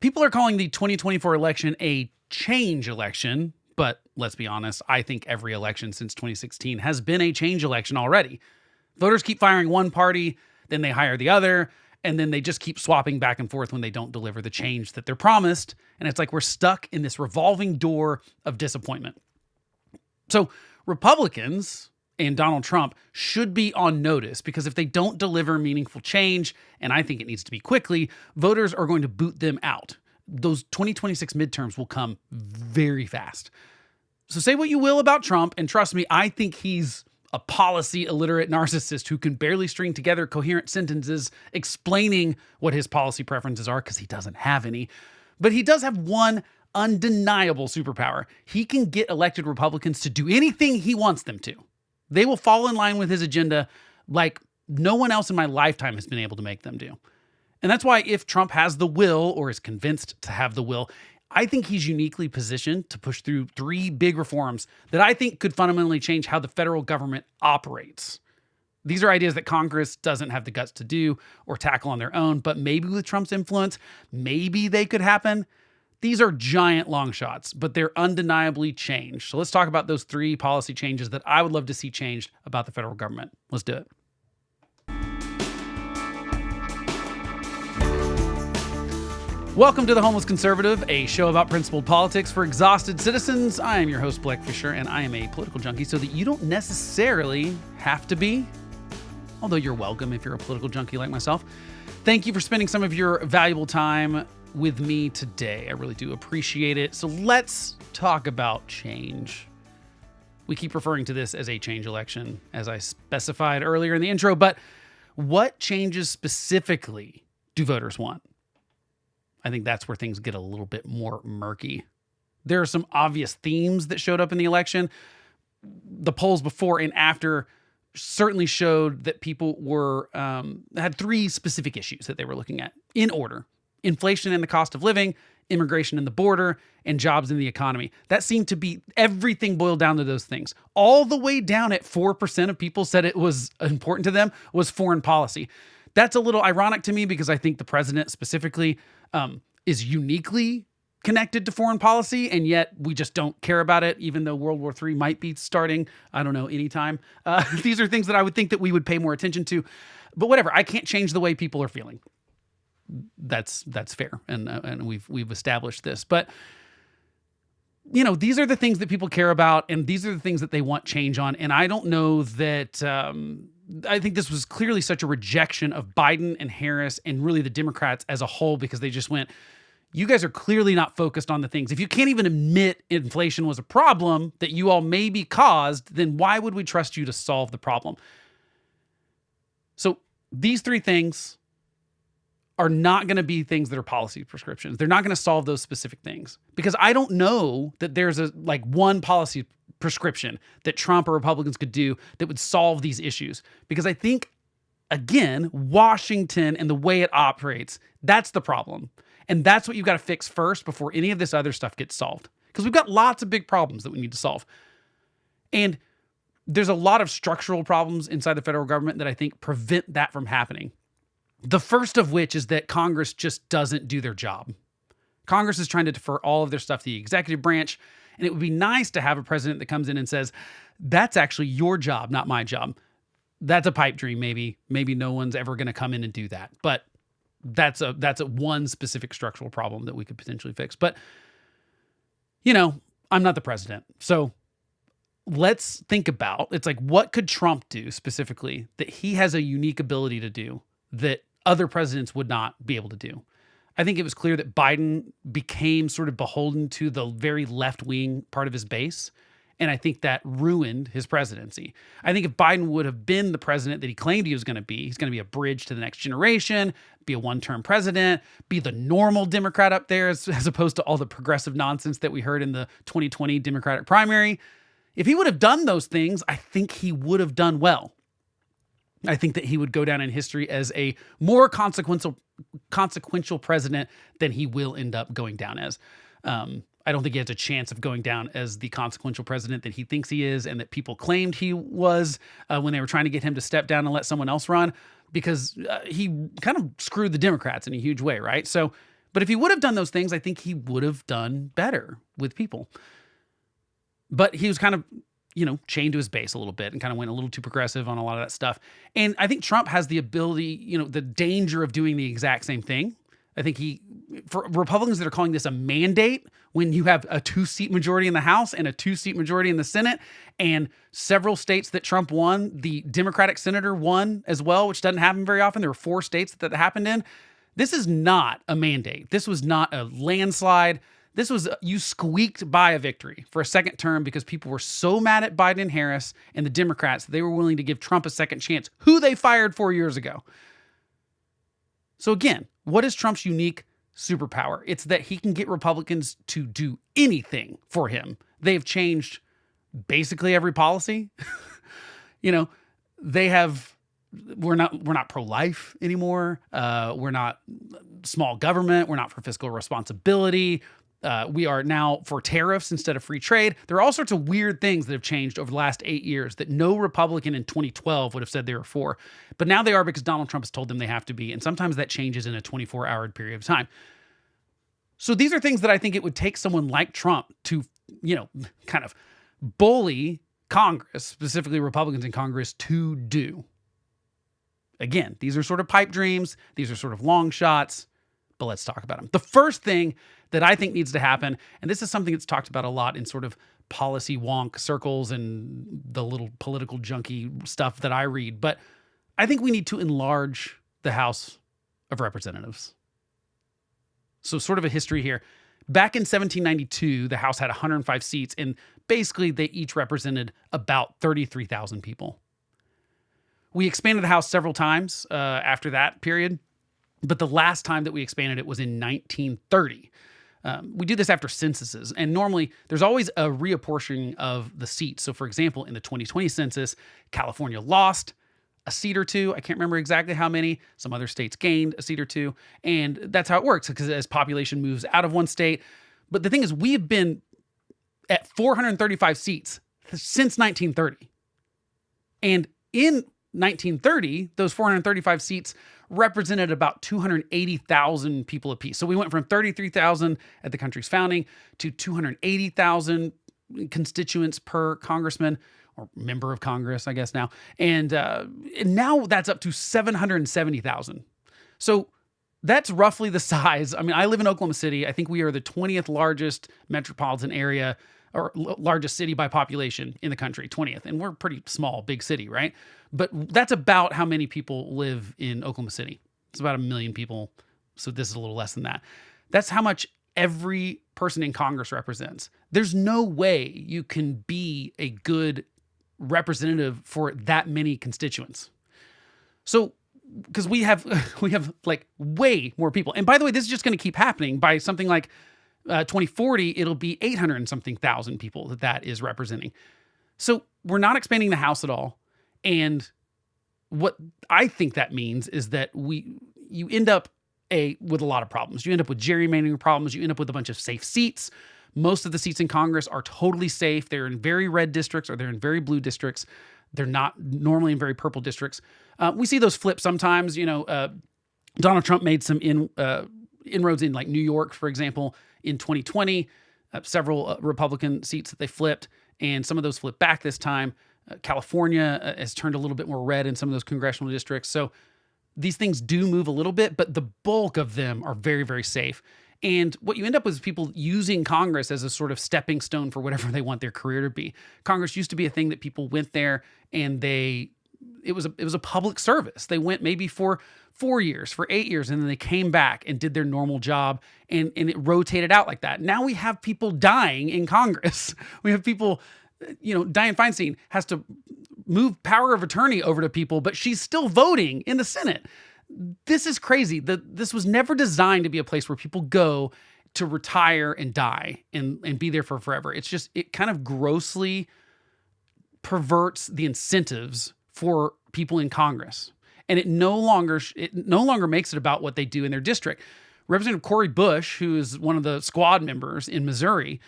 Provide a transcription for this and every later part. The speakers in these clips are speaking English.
People are calling the 2024 election a change election, but let's be honest, I think every election since 2016 has been a change election already. Voters keep firing one party, then they hire the other, and then they just keep swapping back and forth when they don't deliver the change that they're promised. And it's like we're stuck in this revolving door of disappointment. So Republicans and Donald Trump should be on notice, because if they don't deliver meaningful change, and I think it needs to be quickly, voters are going to boot them out. Those 2026 midterms will come very fast. So say what you will about Trump, and trust me, I think he's a policy illiterate narcissist who can barely string together coherent sentences explaining what his policy preferences are, because he doesn't have any. But he does have one undeniable superpower. He can get elected Republicans to do anything he wants them to. They will fall in line with his agenda like no one else in my lifetime has been able to make them do. And that's why if Trump has the will, or is convinced to have the will, I think he's uniquely positioned to push through 3 big reforms that I think could fundamentally change how the federal government operates. These are ideas that Congress doesn't have the guts to do or tackle on their own, but maybe with Trump's influence, maybe they could happen. These are giant long shots, but they're undeniably change. So let's talk about those 3 policy changes that I would love to see changed about the federal government. Let's do it. Welcome to The Homeless Conservative, a show about principled politics for exhausted citizens. I am your host, Blake Fisher, and I am a political junkie so that you don't necessarily have to be, although you're welcome if you're a political junkie like myself. Thank you for spending some of your valuable time with me today. I really do appreciate it. So let's talk about change. We keep referring to this as a change election, as I specified earlier in the intro, but what changes specifically do voters want? I think that's where things get a little bit more murky. There are some obvious themes that showed up in the election. The polls before and after certainly showed that people were had 3 specific issues that they were looking at in order: inflation and the cost of living, immigration and the border, and jobs in the economy. That seemed to be everything boiled down to those things. All the way down at 4% of people said it was important to them was foreign policy. That's a little ironic to me, because I think the president specifically is uniquely connected to foreign policy, and yet we just don't care about it, even though World War III might be starting, I don't know, anytime. These are things that I would think that we would pay more attention to. But whatever, I can't change the way people are feeling. That's fair, and we've established this. But you know, these are the things that people care about, and these are the things that they want change on. And I don't know that. I think this was clearly such a rejection of Biden and Harris and really the Democrats as a whole, because they just went, you guys are clearly not focused on the things. If you can't even admit inflation was a problem that you all maybe caused, then why would we trust you to solve the problem? So these 3 things are not going to be things that are policy prescriptions. They're not going to solve those specific things, because I don't know that there's one policy prescription that Trump or Republicans could do that would solve these issues. Because I think, again, Washington and the way it operates, that's the problem. And that's what you've got to fix first before any of this other stuff gets solved. Because we've got lots of big problems that we need to solve. And there's a lot of structural problems inside the federal government that I think prevent that from happening. The first of which is that Congress just doesn't do their job. Congress is trying to defer all of their stuff to the executive branch, and it would be nice to have a president that comes in and says, that's actually your job, not my job. That's a pipe dream, maybe. Maybe no one's ever going to come in and do that. But that's a one specific structural problem that we could potentially fix. But, you know, I'm not the president. So let's think about, it's like, what could Trump do specifically that he has a unique ability to do that other presidents would not be able to do? I think it was clear that Biden became sort of beholden to the very left-wing part of his base, and I think that ruined his presidency. I think if Biden would have been the president that he claimed he was going to be, he's going to be a bridge to the next generation, be a one-term president, be the normal Democrat up there as opposed to all the progressive nonsense that we heard in the 2020 Democratic primary. If he would have done those things, I think he would have done well. I think that he would go down in history as a more consequential president than he will end up going down as. I don't think he has a chance of going down as the consequential president that he thinks he is and that people claimed he was when they were trying to get him to step down and let someone else run, because he kind of screwed the Democrats in a huge way, right? So But if he would have done those things, I think he would have done better with people. But he was kind of, chained to his base a little bit and kind of went a little too progressive on a lot of that stuff. And I think Trump has the ability, the danger of doing the exact same thing. I think for Republicans that are calling this a mandate, when you have a 2-seat majority in the House and a 2-seat majority in the Senate, and several states that Trump won, the Democratic senator won as well, which doesn't happen very often. There were 4 states that happened in. This is not a mandate. This was not a landslide. This was, you squeaked by a victory for a second term because people were so mad at Biden and Harris and the Democrats that they were willing to give Trump a second chance, who they fired 4 years ago. So again, what is Trump's unique superpower? It's that he can get Republicans to do anything for him. They've changed basically every policy. We're not pro-life anymore. We're not small government. We're not for fiscal responsibility. We are now for tariffs instead of free trade. There are all sorts of weird things that have changed over the last 8 years that no Republican in 2012 would have said they were for. But now they are because Donald Trump has told them they have to be. And sometimes that changes in a 24-hour period of time. So these are things that I think it would take someone like Trump to, kind of bully Congress, specifically Republicans in Congress, to do. Again, these are sort of pipe dreams. These are sort of long shots, but let's talk about them. The first thing that I think needs to happen, and this is something that's talked about a lot in sort of policy wonk circles and the little political junkie stuff that I read, but I think we need to enlarge the House of Representatives. So sort of a history here. Back in 1792, the House had 105 seats, and basically they each represented about 33,000 people. We expanded the House several times after that period, but the last time that we expanded it was in 1930. We do this after censuses, and normally there's always a reapportioning of the seats. So for example, in the 2020 census, California lost a seat or two. I can't remember exactly how many. Some other states gained a seat or two. And that's how it works, because as population moves out of one state. But the thing is, we've been at 435 seats since 1930. And in 1930, those 435 seats represented about 280,000 people apiece. So we went from 33,000 at the country's founding to 280,000 constituents per congressman, or member of Congress, I guess now. And now that's up to 770,000. So that's roughly the size. I mean, I live in Oklahoma City. I think we are the 20th largest metropolitan area, or largest city by population in the country, 20th. And we're a pretty small, big city, right? But that's about how many people live in Oklahoma City. It's about 1 million people. So this is a little less than that. That's how much every person in Congress represents. There's no way you can be a good representative for that many constituents. So, because we have like way more people. And by the way, this is just going to keep happening. By something like 2040, it'll be 800 and something thousand people that is representing. So we're not expanding the House at all. And what I think that means is that you end up with a lot of problems. You end up with gerrymandering problems. You end up with a bunch of safe seats. Most of the seats in Congress are totally safe. They're in very red districts, or they're in very blue districts. They're not normally in very purple districts. We see those flip sometimes. Donald Trump made some inroads in like New York, for example, in 2020, several Republican seats that they flipped, and some of those flipped back this time. California has turned a little bit more red in some of those congressional districts. So these things do move a little bit, but the bulk of them are very, very safe. And what you end up with is people using Congress as a sort of stepping stone for whatever they want their career to be. Congress used to be a thing that people went there and it was a public service. They went maybe for 4 years, for 8 years, and then they came back and did their normal job, and it rotated out like that. Now we have people dying in Congress. We have people, Dianne Feinstein has to move power of attorney over to people, but she's still voting in the Senate. This is crazy. This was never designed to be a place where people go to retire and die and be there for forever. It kind of grossly perverts the incentives for people in Congress. And it no longer makes it about what they do in their district. Representative Cori Bush, who is one of the squad members in Missouri,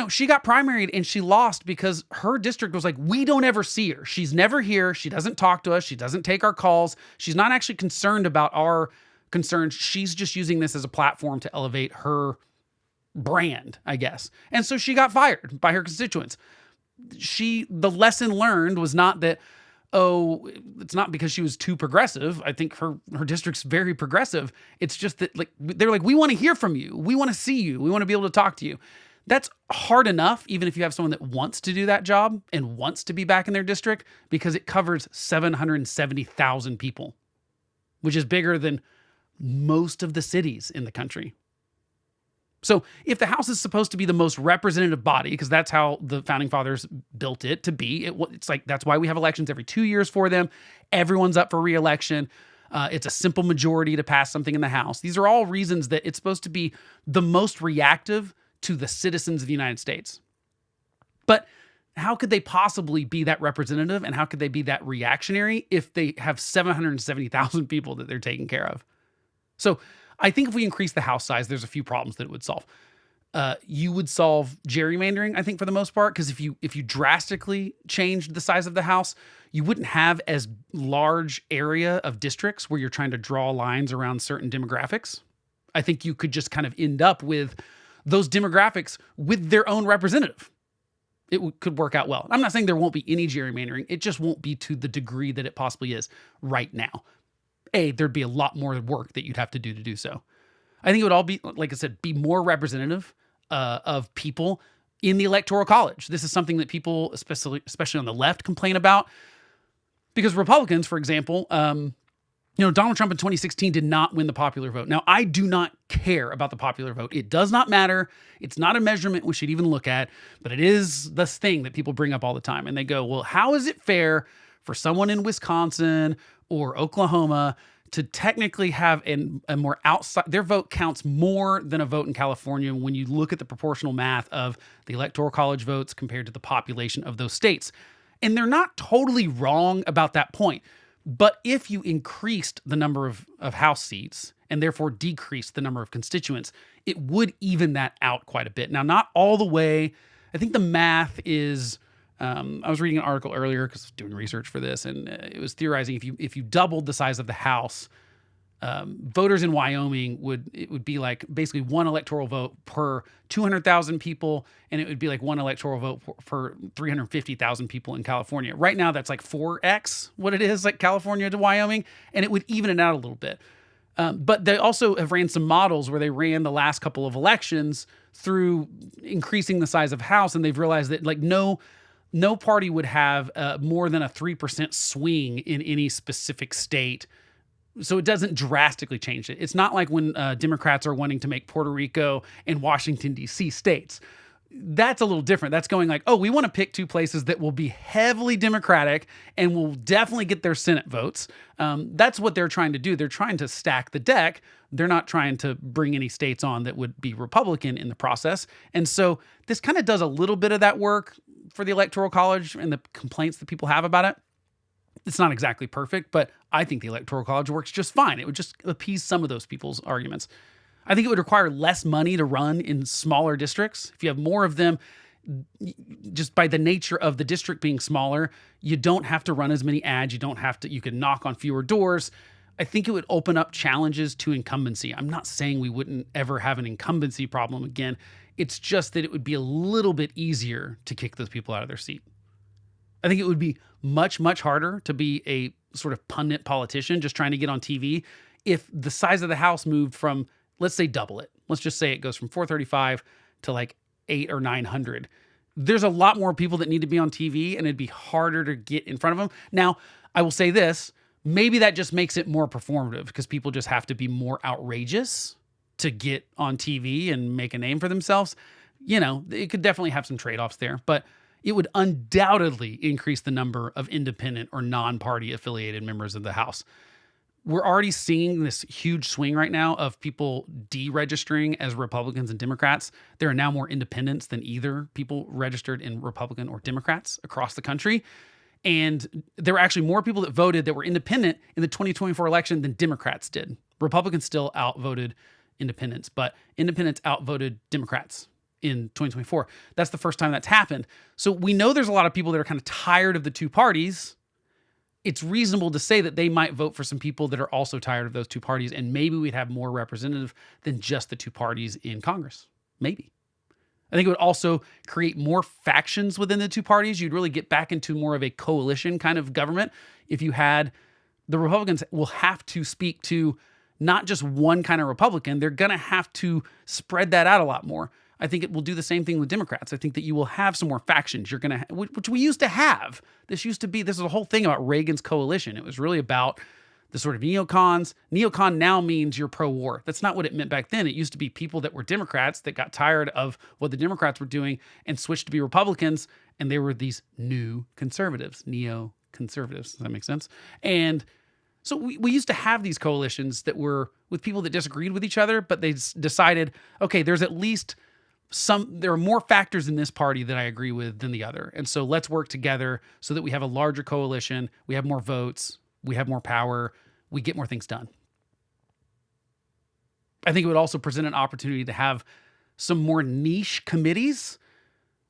she got primaried and she lost because her district was like, we don't ever see her. She's never here. She doesn't talk to us. She doesn't take our calls. She's not actually concerned about our concerned. She's just using this as a platform to elevate her brand, I guess. And so she got fired by her constituents. The lesson learned was not that, oh, it's not because she was too progressive. I think her district's very progressive. It's just that they're like, we want to hear from you. We want to see you. We want to be able to talk to you. That's hard enough, even if you have someone that wants to do that job and wants to be back in their district, because it covers 770,000 people, which is bigger than most of the cities in the country. So if the House is supposed to be the most representative body, because that's how the founding fathers built it to be, it's like, that's why we have elections every 2 years for them. Everyone's up for re-election. It's a simple majority to pass something in the House. These are all reasons that it's supposed to be the most reactive to the citizens of the United States. But how could they possibly be that representative, and how could they be that reactionary if they have 770,000 people that they're taking care of? So I think if we increase the House size, there's a few problems that it would solve. You would solve gerrymandering, I think, for the most part, because if you drastically changed the size of the House, you wouldn't have as large area of districts where you're trying to draw lines around certain demographics. I think you could just kind of end up with those demographics with their own representative. It could work out well. I'm not saying there won't be any gerrymandering. It just won't be to the degree that it possibly is right now. There'd be a lot more work that you'd have to do so. I think it would all be, like I said, be more representative of people in the Electoral College. This is something that people, especially on the left, complain about. Because Republicans, for example, Donald Trump in 2016 did not win the popular vote. Now, I do not care about the popular vote. It does not matter. It's not a measurement we should even look at, but it is this thing that people bring up all the time. And they go, well, how is it fair for someone in Wisconsin or Oklahoma to technically have a more outside, their vote counts more than a vote in California when you look at the proportional math of the Electoral College votes compared to the population of those states. And they're not totally wrong about that point. But if you increased the number of House seats and therefore decreased the number of constituents, it would even that out quite a bit. Now, not all the way. I think the math is, I was reading an article earlier because I was doing research for this, and it was theorizing if you doubled the size of the House, voters in Wyoming would be like basically one electoral vote per 200,000 people, and it would be like one electoral vote for 350,000 people in California. Right now, that's like 4x what it is like California to Wyoming, and it would even it out a little bit. But they also have ran some models where they ran the last couple of elections through increasing the size of House, and they've realized that like no party would have more than a 3% swing in any specific state. So it doesn't drastically change it. It's not like when Democrats are wanting to make Puerto Rico and Washington, D.C. states. That's a little different. That's going like, oh, we want to pick two places that will be heavily Democratic and will definitely get their Senate votes. That's what they're trying to do. They're trying to stack the deck. They're not trying to bring any states on that would be Republican in the process. And so this kind of does a little bit of that work for the Electoral College and the complaints that people have about it. It's not exactly perfect, but I think the Electoral College works just fine. It would just appease some of those people's arguments. I think it would require less money to run in smaller districts. If you have more of them, just by the nature of the district being smaller, you don't have to run as many ads. You can knock on fewer doors. I think it would open up challenges to incumbency. I'm not saying we wouldn't ever have an incumbency problem again. It's just that it would be a little bit easier to kick those people out of their seat. I think it would be much, much harder to be a sort of pundit politician just trying to get on TV if the size of the House moved from, let's say, double it. Let's just say it goes from 435 to like 800 or 900. There's a lot more people that need to be on TV, and it'd be harder to get in front of them. Now, I will say this, maybe that just makes it more performative because people just have to be more outrageous to get on TV and make a name for themselves. It could definitely have some trade-offs there, but it would undoubtedly increase the number of independent or non-party affiliated members of the House. We're already seeing this huge swing right now of people deregistering as Republicans and Democrats. There are now more independents than either people registered in Republican or Democrats across the country. And there were actually more people that voted that were independent in the 2024 election than Democrats did. Republicans still outvoted independents, but independents outvoted Democrats in 2024. That's the first time that's happened. So we know there's a lot of people that are kind of tired of the two parties. it's reasonable to say that they might vote for some people that are also tired of those two parties, and maybe we'd have more representative than just the two parties in Congress. Maybe. I think it would also create more factions within the two parties. You'd really get back into more of a coalition kind of government if you had the Republicans will have to speak to not just one kind of Republican. They're going to have to spread that out a lot more. I think it will do the same thing with Democrats. I think that you will have some more factions. You're going to, which we used to have. This is the whole thing about Reagan's coalition. It was really about the sort of neocons. Neocon now means you're pro-war. That's not what it meant back then. It used to be people that were Democrats that got tired of what the Democrats were doing and switched to be Republicans. And they were these new conservatives, neo-conservatives. Does that make sense? And so we used to have these coalitions that were with people that disagreed with each other, but they decided, okay, there are more factors in this party that I agree with than the other. And so let's work together so that we have a larger coalition, we have more votes, we have more power, we get more things done. I think it would also present an opportunity to have some more niche committees.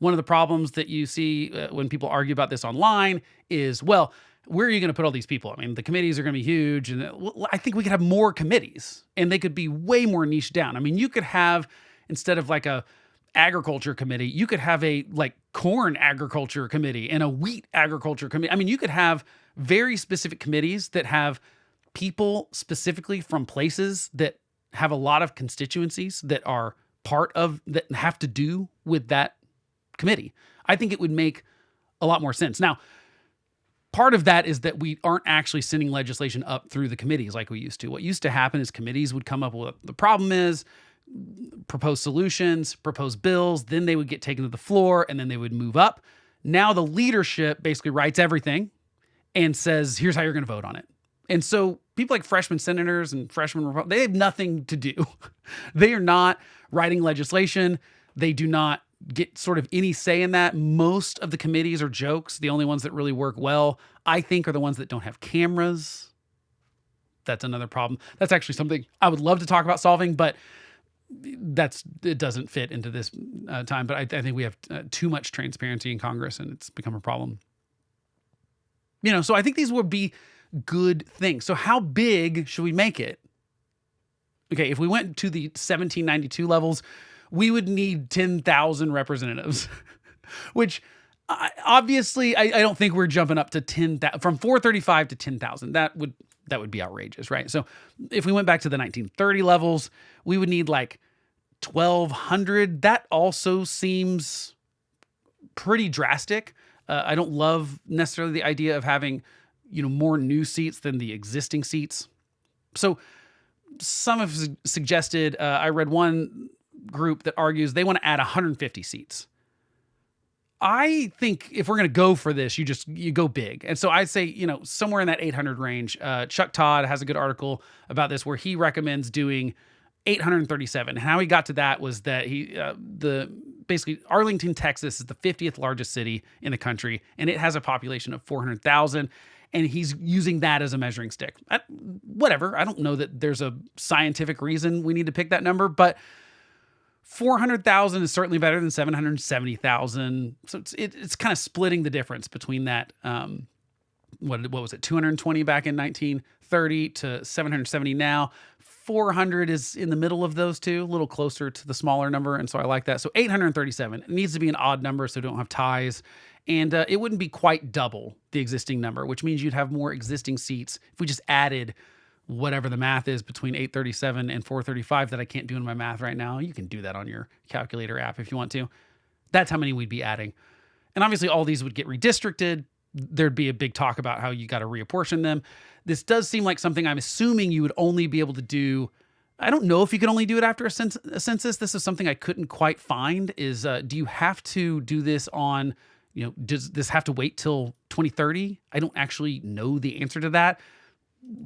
One of the problems that you see when people argue about this online is, well, where are you going to put all these people? I mean, the committees are going to be huge. And I think we could have more committees and they could be way more niche down. I mean, you could have, instead of like a agriculture committee, you could have a like corn agriculture committee and a wheat agriculture committee. I mean, you could have very specific committees that have people specifically from places that have a lot of constituencies that are that have to do with that committee. I think it would make a lot more sense. Now, part of that is that we aren't actually sending legislation up through the committees like we used to. What used to happen is committees would come up with what the problem is, propose solutions, propose bills, then they would get taken to the floor and then they would move up. Now the leadership basically writes everything and says, here's how you're going to vote on it. And so people like freshman senators and freshman, they have nothing to do. They are not writing legislation. They do not get sort of any say in that. Most of the committees are jokes. The only ones that really work well, I think, are the ones that don't have cameras. That's another problem. That's actually something I would love to talk about solving, but it doesn't fit into this time. But I think we have too much transparency in Congress and it's become a problem. So I think these would be good things. So how big should we make it? Okay, if we went to the 1792 levels, we would need 10,000 representatives, which obviously I don't think we're jumping up to 10,000 from 435 to 10,000. That would be outrageous, right? So if we went back to the 1930 levels, we would need like 1,200. That also seems pretty drastic. I don't love necessarily the idea of having, more new seats than the existing seats. So some have suggested, I read one group that argues they want to add 150 seats. I think if we're going to go for this, you go big. And so I'd say, somewhere in that 800 range. Chuck Todd has a good article about this where he recommends doing 837. And how he got to that was that basically Arlington, Texas is the 50th largest city in the country, and it has a population of 400,000. And he's using that as a measuring stick. Whatever. I don't know that there's a scientific reason we need to pick that number, but 400,000 is certainly better than 770,000. So it's kind of splitting the difference between that. What was it? 220 back in 1930 to 770 now. 400 is in the middle of those two, a little closer to the smaller number. And so I like that. So 837, it needs to be an odd number so we don't have ties. And it wouldn't be quite double the existing number, which means you'd have more existing seats. If we just added whatever the math is between 837 and 435 that I can't do in my math right now, you can do that on your calculator app if you want to. That's how many we'd be adding. And obviously all these would get redistricted. There'd be a big talk about how you got to reapportion them. This does seem like something I'm assuming you would only be able to do. I don't know if you could only do it after a census. This is something I couldn't quite find is, do you have to do this on, does this have to wait till 2030? I don't actually know the answer to that.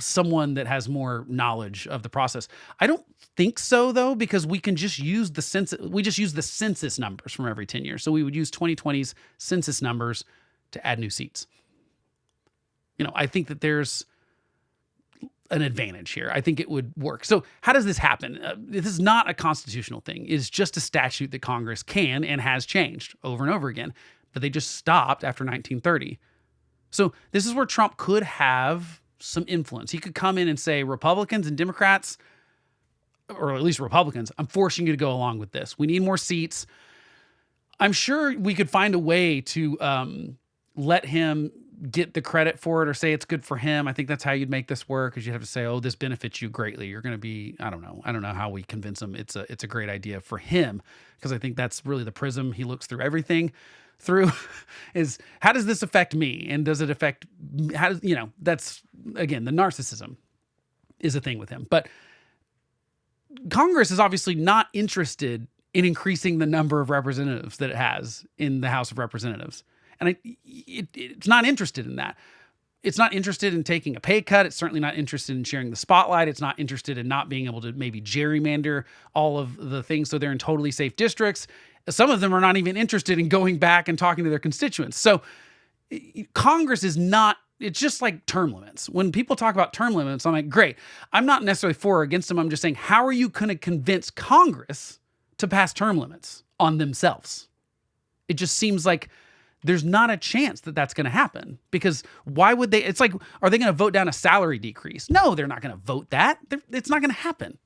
Someone that has more knowledge of the process. I don't think so though, because we can just use the census. We just use the census numbers from every 10 years. So we would use 2020's census numbers to add new seats. I think that there's an advantage here. I think it would work. So how does this happen? This is not a constitutional thing. It's just a statute that Congress can and has changed over and over again, but they just stopped after 1930. So this is where Trump could have some influence. He could come in and say, Republicans and Democrats, or at least Republicans, I'm forcing you to go along with this. We need more seats. I'm sure we could find a way to let him get the credit for it or say it's good for him. I think that's how you'd make this work, is you'd have to say, oh, this benefits you greatly. You're going to be, I don't know how we convince him it's a great idea for him, because I think that's really the prism he looks through everything through is, how does this affect me? And does it affect, that's, again, the narcissism is a thing with him. But Congress is obviously not interested in increasing the number of representatives that it has in the House of Representatives. And it's not interested in that. It's not interested in taking a pay cut. It's certainly not interested in sharing the spotlight. It's not interested in not being able to maybe gerrymander all of the things so they're in totally safe districts. Some of them are not even interested in going back and talking to their constituents. So Congress is not, it's just like term limits. When people talk about term limits, I'm like, great. I'm not necessarily for or against them. I'm just saying, how are you going to convince Congress to pass term limits on themselves? It just seems like there's not a chance that that's going to happen, because why would they? It's like, are they going to vote down a salary decrease? No, they're not going to vote that. It's not going to happen.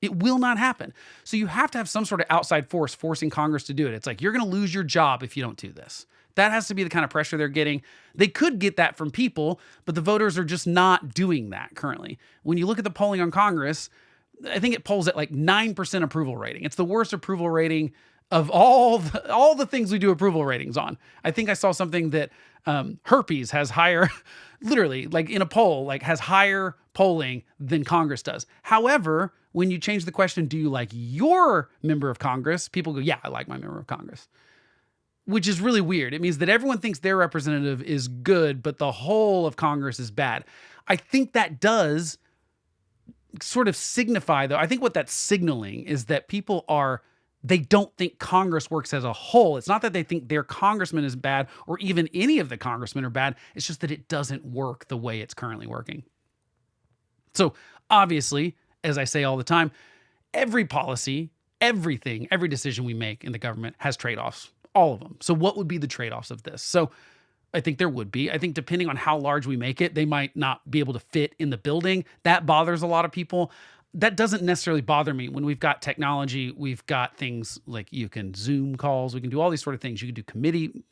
It will not happen. So you have to have some sort of outside force forcing Congress to do it. It's like, you're going to lose your job if you don't do this. That has to be the kind of pressure they're getting. They could get that from people, but the voters are just not doing that currently. When you look at the polling on Congress, I think it polls at like 9% approval rating. It's the worst approval rating of all the things we do approval ratings on. I think I saw something that herpes has higher, literally, like in a poll, like has higher polling than Congress does. However, when you change the question, do you like your member of Congress? People go, yeah, I like my member of Congress. Which is really weird. It means that everyone thinks their representative is good, but the whole of Congress is bad. I think that does sort of signify, though, I think what that's signaling is that people they don't think Congress works as a whole. It's not that they think their congressman is bad or even any of the congressmen are bad. It's just that it doesn't work the way it's currently working. So obviously, as I say all the time, every policy, everything, every decision we make in the government has trade-offs, all of them. So what would be the trade-offs of this? So I think there would be. I think depending on how large we make it, they might not be able to fit in the building. That bothers a lot of people. That doesn't necessarily bother me. When we've got technology, we've got things like you can Zoom calls, we can do all these sort of things. You can do committee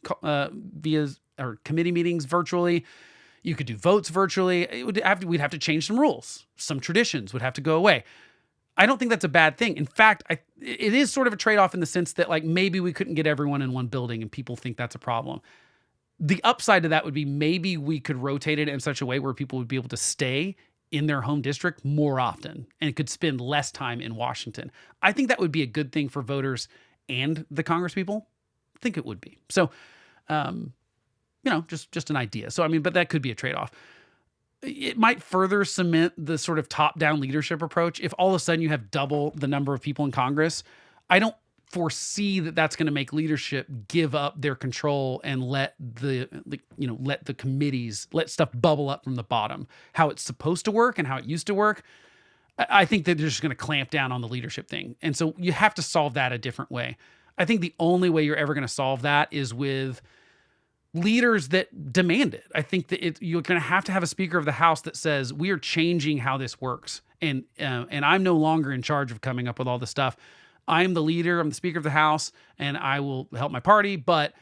meetings virtually. You could do votes virtually. We'd have to change some rules. Some traditions would have to go away. I don't think that's a bad thing. In fact, it is sort of a trade-off in the sense that like maybe we couldn't get everyone in one building and people think that's a problem. The upside to that would be maybe we could rotate it in such a way where people would be able to stay in their home district more often and could spend less time in Washington. I think that would be a good thing for voters and the congresspeople. I think it would be. So, just an idea. So, but that could be a trade-off. It might further cement the sort of top-down leadership approach. If all of a sudden you have double the number of people in Congress, I don't foresee that that's going to make leadership give up their control and let the committees, let stuff bubble up from the bottom, how it's supposed to work and how it used to work. I think that they're just going to clamp down on the leadership thing. And so you have to solve that a different way. I think the only way you're ever going to solve that is with leaders that demand it. I think that you're going to have a Speaker of the House that says, we are changing how this works. And I'm no longer in charge of coming up with all this stuff. I'm the leader, I'm the Speaker of the House, and I will help my party. But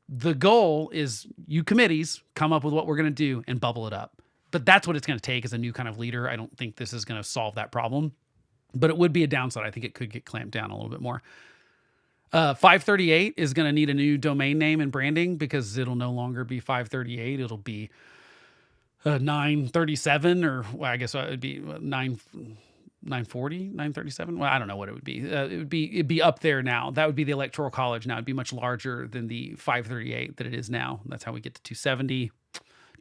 the goal is you committees come up with what we're going to do and bubble it up. But that's what it's going to take as a new kind of leader. I don't think this is going to solve that problem, but it would be a downside. I think it could get clamped down a little bit more. 538 is going to need a new domain name and branding because it'll no longer be 538. It'll be 937, or well, I guess it would be 940, 937. Well, I don't know what it would be. It'd be up there now. That would be the Electoral College now. It'd be much larger than the 538 that it is now. That's how we get to 270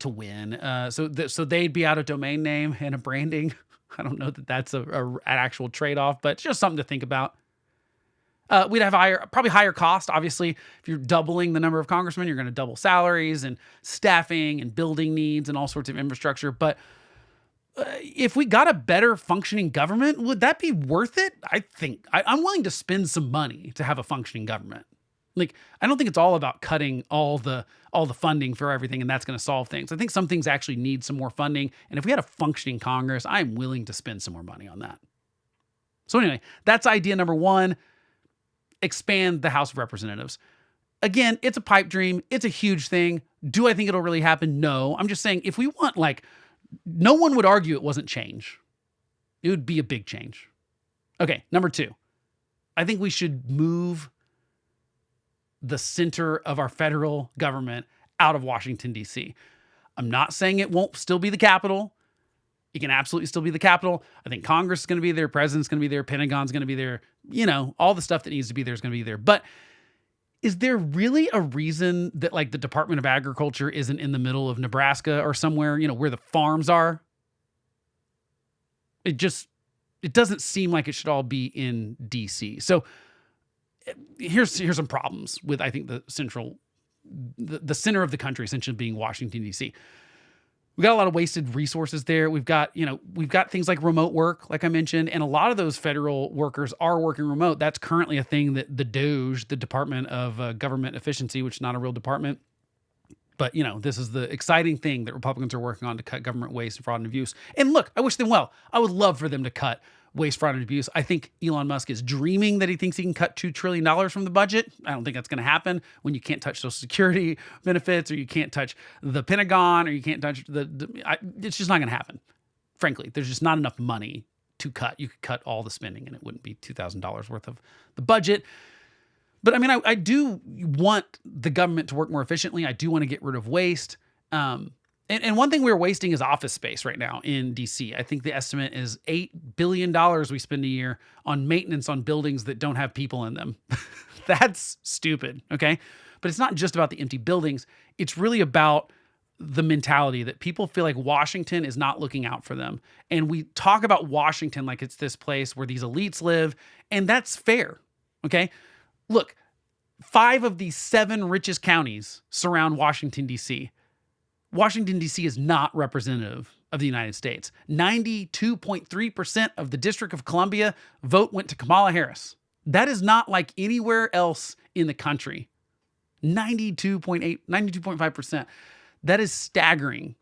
to win. So they'd be out of domain name and a branding. I don't know that that's an actual trade-off, but it's just something to think about. We'd have probably higher cost. Obviously, if you're doubling the number of congressmen, you're going to double salaries and staffing and building needs and all sorts of infrastructure. But if we got a better functioning government, would that be worth it? I think I'm willing to spend some money to have a functioning government. Like, I don't think it's all about cutting all the funding for everything and that's going to solve things. I think some things actually need some more funding. And if we had a functioning Congress, I'm willing to spend some more money on that. So anyway, that's idea number one. Expand the House of Representatives. Again, it's a pipe dream. It's a huge thing. Do I think it'll really happen? No. I'm just saying if we want, like, no one would argue it wasn't change. It would be a big change. Okay, number two. I think we should move the center of our federal government out of Washington, D.C. I'm not saying it won't still be the capital. It can absolutely still be the capital. I think Congress is going to be there. President's going to be there. Pentagon's going to be there. You know, all the stuff that needs to be there is going to be there. But is there really a reason that, like, the Department of Agriculture isn't in the middle of Nebraska or somewhere, you know, where the farms are? It doesn't seem like it should all be in D.C. So here's some problems with, I think, the center of the country essentially being Washington, D.C. We got a lot of wasted resources there. We've got things like remote work, like I mentioned, and a lot of those federal workers are working remote. That's currently a thing that the DOGE, the Department of Government Efficiency, which is not a real department, but, you know, this is the exciting thing that Republicans are working on to cut government waste and fraud and abuse. And look, I wish them well. I would love for them to cut waste, fraud, and abuse. I think Elon Musk is dreaming that he thinks he can cut $2 trillion from the budget. I don't think that's going to happen when you can't touch Social Security benefits, or you can't touch the Pentagon, or you can't touch it's just not going to happen. Frankly, there's just not enough money to cut. You could cut all the spending and it wouldn't be $2,000 worth of the budget. But I mean, I do want the government to work more efficiently. I do want to get rid of waste. And one thing we're wasting is office space right now in DC. I think the estimate is $8 billion we spend a year on maintenance on buildings that don't have people in them. That's stupid, okay? But it's not just about the empty buildings. It's really about the mentality that people feel like Washington is not looking out for them. And we talk about Washington like it's this place where these elites live, and that's fair, okay? Look, 5 of the 7 richest counties surround Washington, D.C. Washington, D.C. is not representative of the United States. 92.3% of the District of Columbia vote went to Kamala Harris. That is not like anywhere else in the country. 92.5%. That is staggering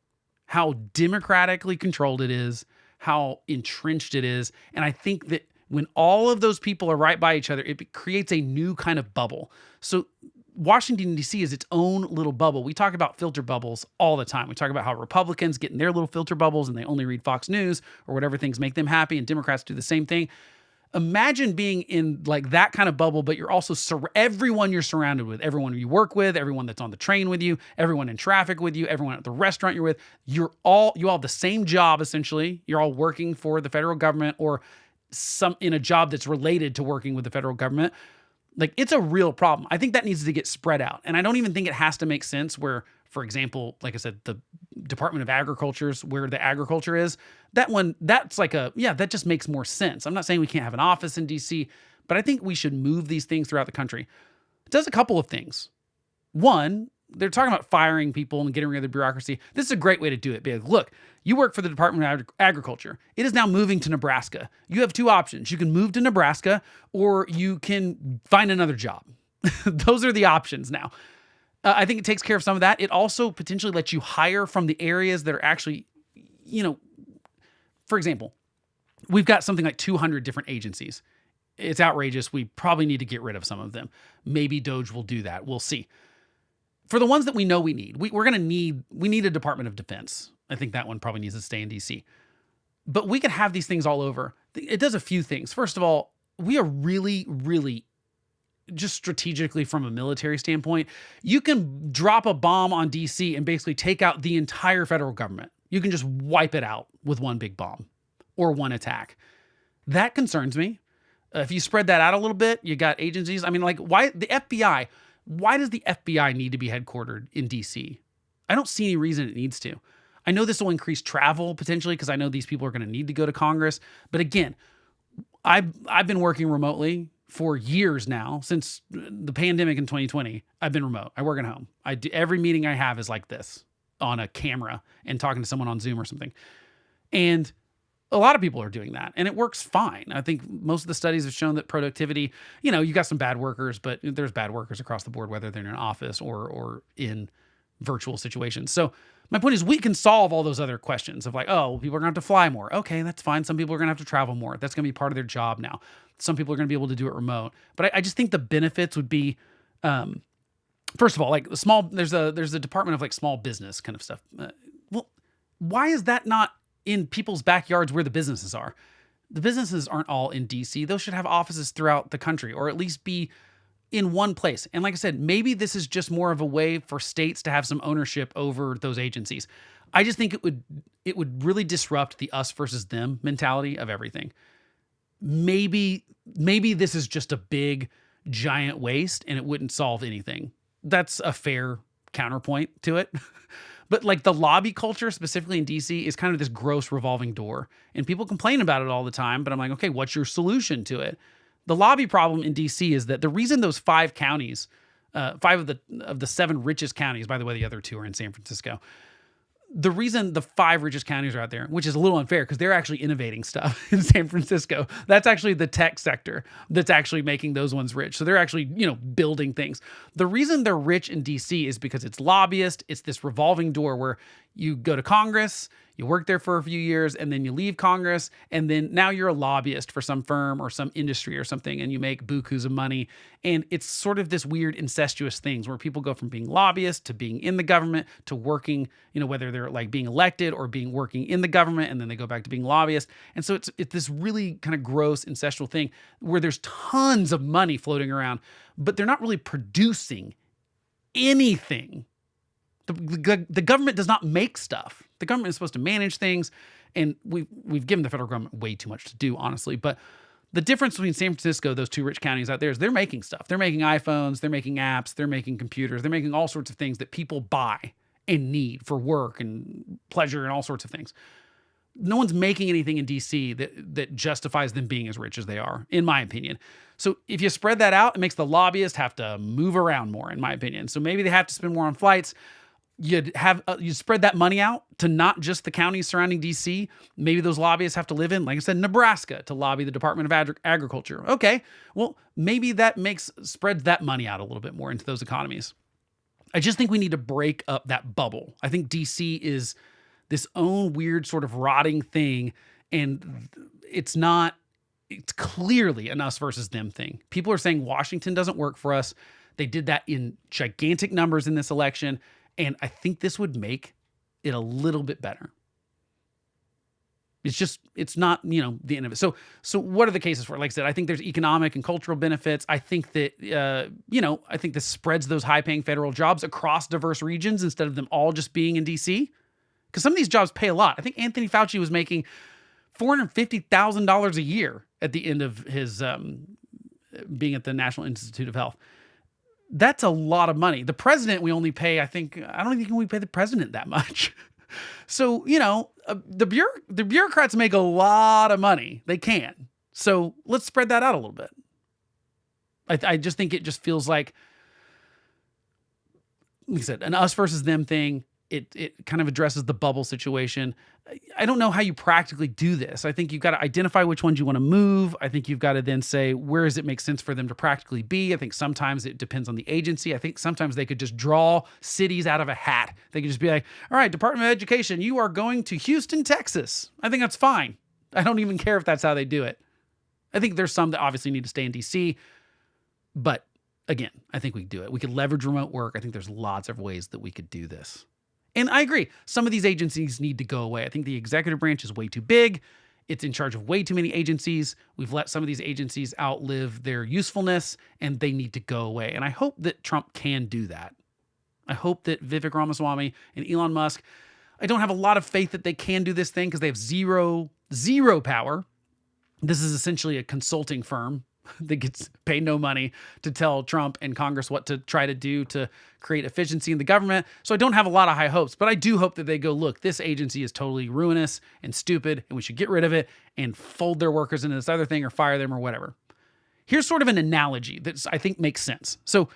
how democratically controlled it is, how entrenched it is. And I think that when all of those people are right by each other, it creates a new kind of bubble. So Washington, D.C. is its own little bubble. We talk about filter bubbles all the time. We talk about how Republicans get in their little filter bubbles and they only read Fox News or whatever things make them happy, and Democrats do the same thing. Imagine being in like that kind of bubble, but you're also everyone you're surrounded with, everyone you work with, everyone that's on the train with you, everyone in traffic with you, everyone at the restaurant you're with. You all have the same job, essentially. You're all working for the federal government or in a job that's related to working with the federal government. Like, it's a real problem. I think that needs to get spread out. And I don't even think it has to make sense where, for example, like I said, the Department of Agriculture is where the agriculture is. That's like that just makes more sense. I'm not saying we can't have an office in DC, but I think we should move these things throughout the country. It does a couple of things. One, they're talking about firing people and getting rid of the bureaucracy. This is a great way to do it. Be like, look, you work for the Department of Agriculture. It is now moving to Nebraska. You have 2 options. You can move to Nebraska or you can find another job. Those are the options now. I think it takes care of some of that. It also potentially lets you hire from the areas that are actually, for example, we've got something like 200 different agencies. It's outrageous. We probably need to get rid of some of them. Maybe DOGE will do that. We'll see. For the ones that we know we need, we need a Department of Defense. I think that one probably needs to stay in DC. But we can have these things all over. It does a few things. First of all, we are really, really, just strategically from a military standpoint, you can drop a bomb on DC and basically take out the entire federal government. You can just wipe it out with one big bomb or one attack. That concerns me. If you spread that out a little bit, you got agencies. I mean, like, why the FBI? Why does the FBI need to be headquartered in DC? I don't see any reason it needs to. I know this will increase travel potentially because I know these people are going to need to go to Congress. But again, I've been working remotely for years now, since the pandemic in 2020. I've been remote. I work at home. Every meeting I have is like this, on a camera and talking to someone on Zoom or something. And A lot of people are doing that, and it works fine. I think most of the studies have shown that productivity, you got some bad workers, but there's bad workers across the board, whether they're in an office or in virtual situations. So my point is we can solve all those other questions of like, oh, people are going to have to fly more. Okay, that's fine. Some people are going to have to travel more. That's going to be part of their job now. Some people are going to be able to do it remote. But I just think the benefits would be, first of all, like there's a department of like small business kind of stuff. Well, why is that not in people's backyards where the businesses are? The businesses aren't all in DC. Those should have offices throughout the country, or at least be in one place. And like I said, maybe this is just more of a way for states to have some ownership over those agencies. I just think it would really disrupt the us versus them mentality of everything. Maybe this is just a big giant waste and it wouldn't solve anything. That's a fair counterpoint to it. But like the lobby culture, specifically in DC, is kind of this gross revolving door. And people complain about it all the time, but I'm like, okay, what's your solution to it? The lobby problem in DC is that the reason those 5 counties, 5 of the 7 richest counties, by the way, the other 2 are in San Francisco. The reason the 5 richest counties are out there, which is a little unfair because they're actually innovating stuff in San Francisco. That's actually the tech sector that's actually making those ones rich. So they're actually, building things. The reason they're rich in DC is because it's lobbyists. It's this revolving door where you go to Congress, you work there for a few years, and then you leave Congress, and then now you're a lobbyist for some firm or some industry or something, and you make bukus of money. And it's sort of this weird incestuous things where people go from being lobbyists to being in the government to working, whether they're like being elected or being working in the government, and then they go back to being lobbyists. And so it's this really kind of gross incestual thing where there's tons of money floating around, but they're not really producing anything. The government does not make stuff. The government is supposed to manage things, and we've given the federal government way too much to do, honestly. But the difference between San Francisco, those 2 rich counties out there, is they're making stuff. They're making iPhones, they're making apps, they're making computers, they're making all sorts of things that people buy and need for work and pleasure and all sorts of things. No one's making anything in DC that justifies them being as rich as they are, in my opinion. So if you spread that out, it makes the lobbyists have to move around more, in my opinion. So maybe they have to spend more on flights. You'd spread that money out to not just the counties surrounding DC. Maybe those lobbyists have to live in, like I said, Nebraska to lobby the Department of Agriculture. Okay, well, maybe that spreads that money out a little bit more into those economies. I just think we need to break up that bubble. I think DC is this own weird sort of rotting thing, and it's clearly an us versus them thing. People are saying Washington doesn't work for us. They did that in gigantic numbers in this election. And I think this would make it a little bit better. It's not, the end of it. So what are the cases for it? Like I said, I think there's economic and cultural benefits. I think that, I think this spreads those high paying federal jobs across diverse regions instead of them all just being in DC. Because some of these jobs pay a lot. I think Anthony Fauci was making $450,000 a year at the end of his being at the National Institute of Health. That's a lot of money. The president, we only pay, I don't think we pay the president that much. So, the bureaucrats make a lot of money. They can. So let's spread that out a little bit. I just think it just feels like I said, an us versus them thing. It kind of addresses the bubble situation. I don't know how you practically do this. I think you've got to identify which ones you want to move. I think you've got to then say, where does it make sense for them to practically be? I think sometimes it depends on the agency. I think sometimes they could just draw cities out of a hat. They could just be like, all right, Department of Education, you are going to Houston, Texas. I think that's fine. I don't even care if that's how they do it. I think there's some that obviously need to stay in DC. But again, I think we could do it. We could leverage remote work. I think there's lots of ways that we could do this. And I agree, some of these agencies need to go away. I think the executive branch is way too big. It's in charge of way too many agencies. We've let some of these agencies outlive their usefulness, and they need to go away. And I hope that Trump can do that. I hope that Vivek Ramaswamy and Elon Musk, I don't have a lot of faith that they can do this thing because they have zero power. This is essentially a consulting firm that gets paid no money to tell Trump and Congress what to try to do to create efficiency in the government. So I don't have a lot of high hopes, but I do hope that they go, look, this agency is totally ruinous and stupid, and we should get rid of it and fold their workers into this other thing or fire them or whatever. Here's sort of an analogy that I think makes sense. So,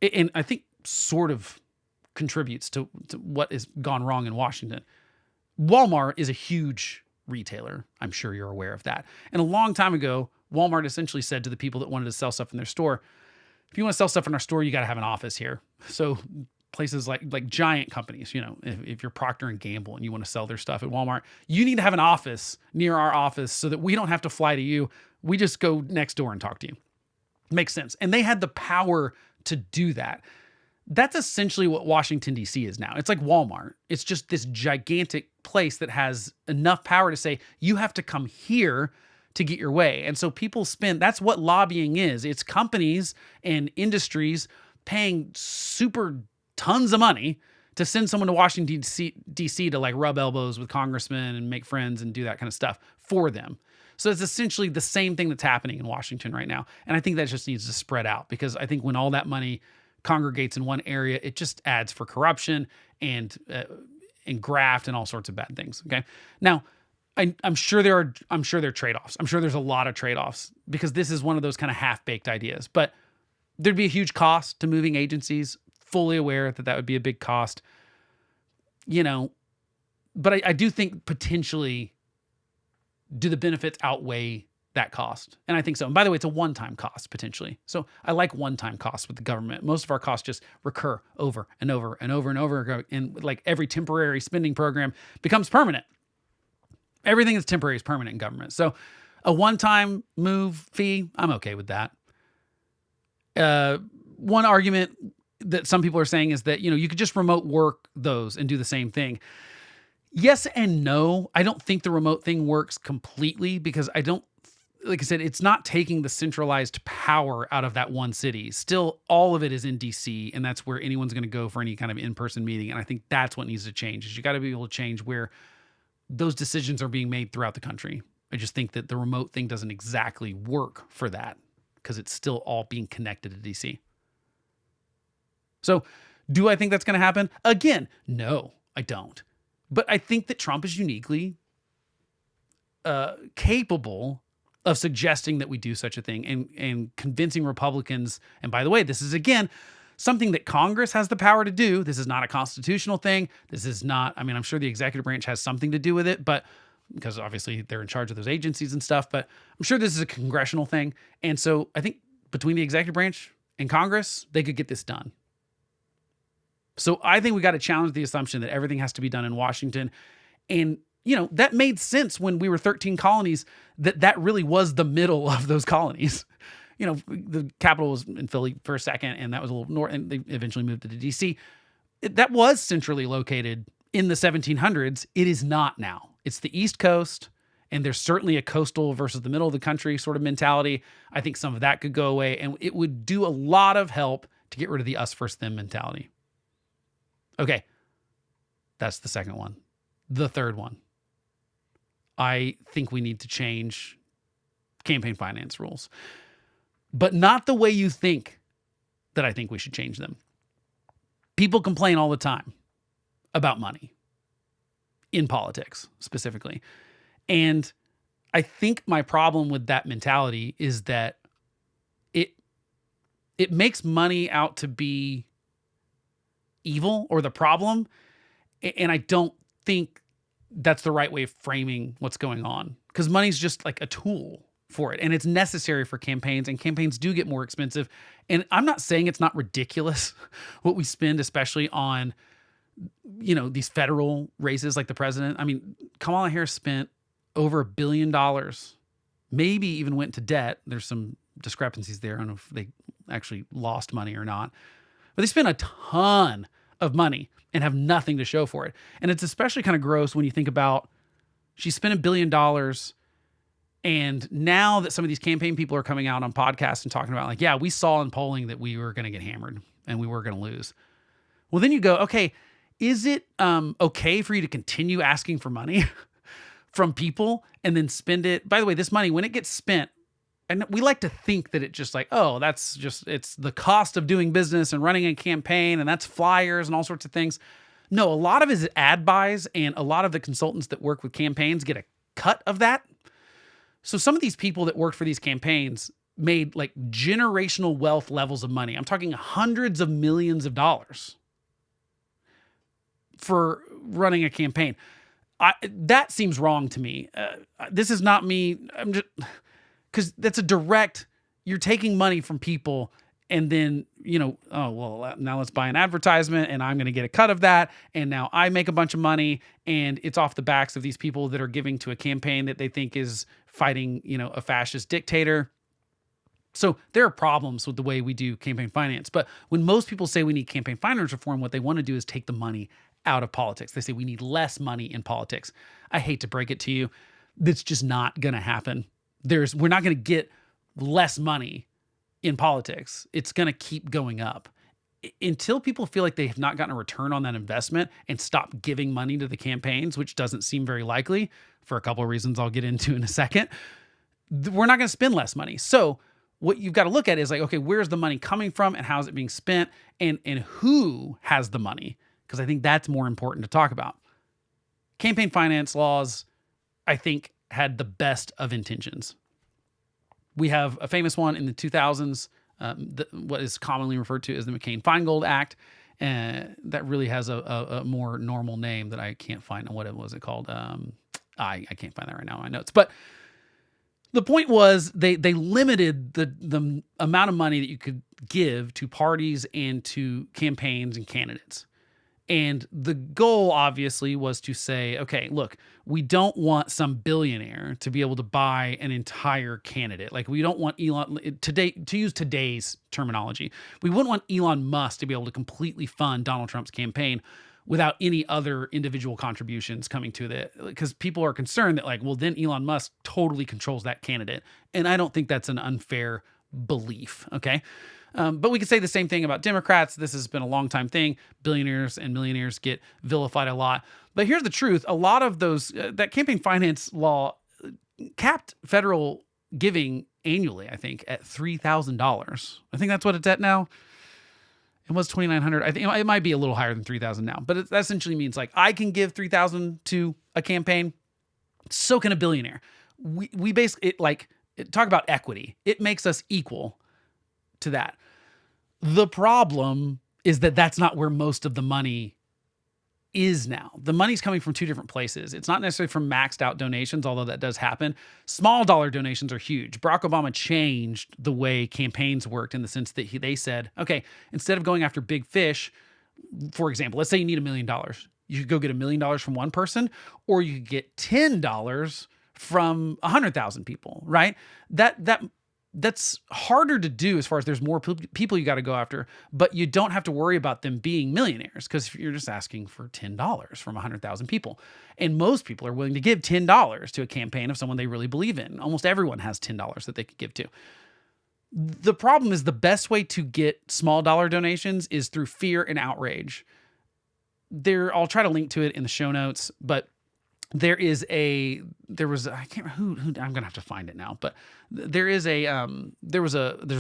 and I think sort of contributes to what has gone wrong in Washington. Walmart is a huge retailer. I'm sure you're aware of that. And a long time ago, Walmart essentially said to the people that wanted to sell stuff in their store, if you want to sell stuff in our store, you got to have an office here. So places like giant companies, if you're Procter and Gamble and you want to sell their stuff at Walmart, you need to have an office near our office so that we don't have to fly to you. We just go next door and talk to you. Makes sense. And they had the power to do that. That's essentially what Washington, D.C. is now. It's like Walmart. It's just this gigantic place that has enough power to say, you have to come here to get your way. And so people that's what lobbying is. It's companies and industries paying super tons of money to send someone to Washington, D.C. to like rub elbows with congressmen and make friends and do that kind of stuff for them. So it's essentially the same thing that's happening in Washington right now. And I think that just needs to spread out, because I think when all that money congregates in one area, it just adds for corruption and graft and all sorts of bad things. Okay. Now, I'm sure there are trade-offs. I'm sure there's a lot of trade-offs, because this is one of those kind of half-baked ideas. But there'd be a huge cost to moving agencies. Fully aware that would be a big cost. But I do think potentially, do the benefits outweigh that cost? And I think so. And by the way, it's a one-time cost potentially. So I like one-time costs with the government. Most of our costs just recur over and over and over and over. And like every temporary spending program becomes permanent. Everything that's temporary is permanent in government. So a one-time move fee, I'm okay with that. One argument that some people are saying is that, you could just remote work those and do the same thing. Yes and no. I don't think the remote thing works completely, because like I said, it's not taking the centralized power out of that one city. Still, all of it is in DC, and that's where anyone's going to go for any kind of in-person meeting. And I think that's what needs to change, is you got to be able to change where those decisions are being made throughout the country. I just think that the remote thing doesn't exactly work for that, because it's still all being connected to DC. So do I think that's going to happen? Again, no, I don't. But I think that Trump is uniquely capable of suggesting that we do such a thing and convincing Republicans. And by the way, this is, again, something that Congress has the power to do. This is not a constitutional thing. This is not, I'm sure the executive branch has something to do with it, but because obviously they're in charge of those agencies and stuff, but I'm sure this is a congressional thing. And so I think between the executive branch and Congress, they could get this done. So I think we got to challenge the assumption that everything has to be done in Washington. And, that made sense when we were 13 colonies, that really was the middle of those colonies. The capital was in Philly for a second, and that was a little north, and they eventually moved to DC. That was centrally located in the 1700s. It is not now. It's the East Coast, and there's certainly a coastal versus the middle of the country sort of mentality. I think some of that could go away, and it would do a lot of help to get rid of the us versus them mentality. Okay, that's the second one. The third one. I think we need to change campaign finance rules, but not the way you think that I think we should change them. People complain all the time about money in politics specifically. And I think my problem with that mentality is that it makes money out to be evil or the problem. And I don't think that's the right way of framing what's going on, because money's just like a tool for it, and it's necessary for campaigns, and campaigns do get more expensive. And I'm not saying it's not ridiculous what we spend, especially on, these federal races like the president. Kamala Harris spent over $1 billion, maybe even went to debt. There's some discrepancies there. I don't know if they actually lost money or not, but they spent a ton of money and have nothing to show for it. And it's especially kind of gross when you think about she spent $1 billion. And now that some of these campaign people are coming out on podcasts and talking about like, we saw in polling that we were going to get hammered and we were going to lose. Well, then you go, okay, is it okay for you to continue asking for money from people and then spend it? By the way, this money, when it gets spent, and we like to think that it just like, it's the cost of doing business and running a campaign, and that's flyers and all sorts of things. No, a lot of it is ad buys, and a lot of the consultants that work with campaigns get a cut of that. So some of these people that worked for these campaigns made like generational wealth levels of money. I'm talking hundreds of millions of dollars for running a campaign. That seems wrong to me. This is not me. I'm just, because that's a direct, you're taking money from people and then, oh, well, now let's buy an advertisement and I'm going to get a cut of that. And now I make a bunch of money and it's off the backs of these people that are giving to a campaign that they think is fighting, a fascist dictator. So there are problems with the way we do campaign finance. But when most people say we need campaign finance reform, what they want to do is take the money out of politics. They say we need less money in politics. I hate to break it to you. That's just not going to happen. We're not going to get less money in politics. It's going to keep going up until people feel like they have not gotten a return on that investment and stop giving money to the campaigns, which doesn't seem very likely for a couple of reasons I'll get into in a second. We're not going to spend less money. So what you've got to look at is like, okay, where's the money coming from and how is it being spent and who has the money? Because I think that's more important to talk about. Campaign finance laws, I think, had the best of intentions. We have a famous one in the 2000s, what is commonly referred to as the McCain-Feingold Act. That really has a more normal name that I can't find. What was it called? I can't find that right now in my notes. But the point was they limited the amount of money that you could give to parties and to campaigns and candidates. And the goal, obviously, was to say, okay, look, we don't want some billionaire to be able to buy an entire candidate. Like, we don't want Elon, today, to use today's terminology, we wouldn't want Elon Musk to be able to completely fund Donald Trump's campaign without any other individual contributions coming to it. Because people are concerned that, like, well, then Elon Musk totally controls that candidate. And I don't think that's an unfair belief, okay? But we could say the same thing about Democrats. This has been a long time thing. Billionaires and millionaires get vilified a lot. But here's the truth. A lot of those, that campaign finance law capped federal giving annually, I think, at $3,000. I think that's what it's at now. It was $2,900. I think it might be a little higher than $3,000 now. But that essentially means like I can give $3,000 to a campaign. So can a billionaire. We basically, talk about equity. It makes us equal to that. The problem is that that's not where most of the money is now. The money's coming from two different places. It's not necessarily from maxed out donations, although that does happen. Small dollar donations are huge. Barack Obama changed the way campaigns worked in the sense that they said, okay, instead of going after big fish, for example, let's say you need $1 million. You could go get $1 million from one person, or you could get $10 from 100,000 people, right? That's harder to do as far as there's more people you got to go after, but you don't have to worry about them being millionaires because you're just asking for $10 from 100,000 people. And most people are willing to give $10 to a campaign of someone they really believe in. Almost everyone has $10 that they could give to. The problem is the best way to get small dollar donations is through fear and outrage. I'll try to link to it in the show notes, but there's an